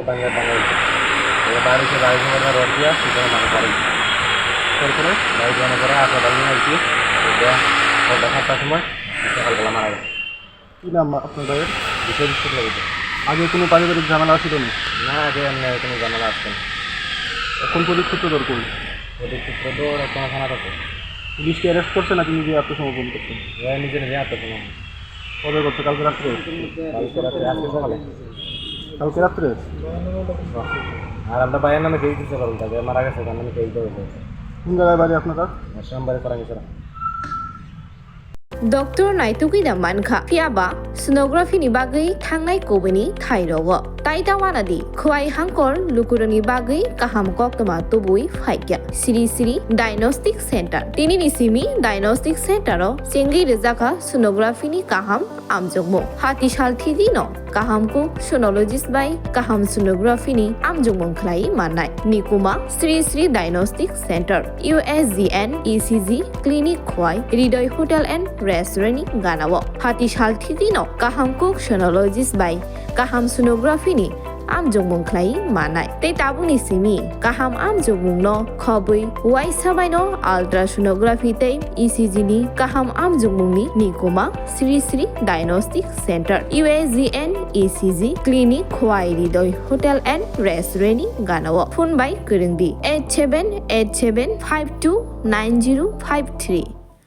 বাংলা বাইরে বাড়ি রড দিয়া সেখানে মানে করে তারপরে বাড়ি মনে করে হাসপাতাল নিয়ে আসছি ওটা 7টার সময় সকালবেলা মারা গেছে। কী নাম আপনার ভাইয়ের? বিষয় বিস্কুট লেগেছে। আগে কোনো পারিবারিক ঝামেলা ছিল না? না আগে এমনি কোনো ঝামেলা আসছে না। এখন পুলিশ সূত্র দর করুন। ওদের সূত্র তো কোনো থানা থাকে পুলিশকে অ্যারেস্ট করছে নাকি নিজে আত্মসমর্পণ করছে? নিজে নিজে আত্মসমর্পণ কবে করছে? কালকে রাত্রে? কালকে রাত্রে আজকে সকালে। কালকে রাত্রে? আর আমরা ভাইয়ের নামে কেস দিতে পারবো তাকে মারা গেছে তার নামে কেস দেওয়া হয়েছে। কোন জায়গায় বাড়ি আপনারা? সোমবারে করা গেছে। Dr. Naituki Mankha Piaba Sonography ni bagai thangnai kobani thairogo Taitawana di Khwai Hangkor Lukurani bagai kaham koktama tubui phaikya Siri Siri Diagnostic Center Tini ni simi Diagnostic Center ro Sengi Rezaka Sonography ni kaham amjongmo Hati shal thidi no kaham ko sonologist by kaham sonography ni amjongmong khlai manai Nikuma Sri Sri Diagnostic Center USGN ECG Clinic Khwai Ridoy Hotel and Restaurant Ganawo Hati shal thidi no kaham ko sonologist by kaham sonography ni amjongmong khlai manai te tabuni simi kaham amjongmong no khobui wai sabai no ultrasonography te ECG ni kaham amjongmong ni Nikoma Sri Sri Diagnostic Center USGN ECG Clinic Khwai Ridoy Hotel and Restaurant Ganawo phone by kurungdi 8787529053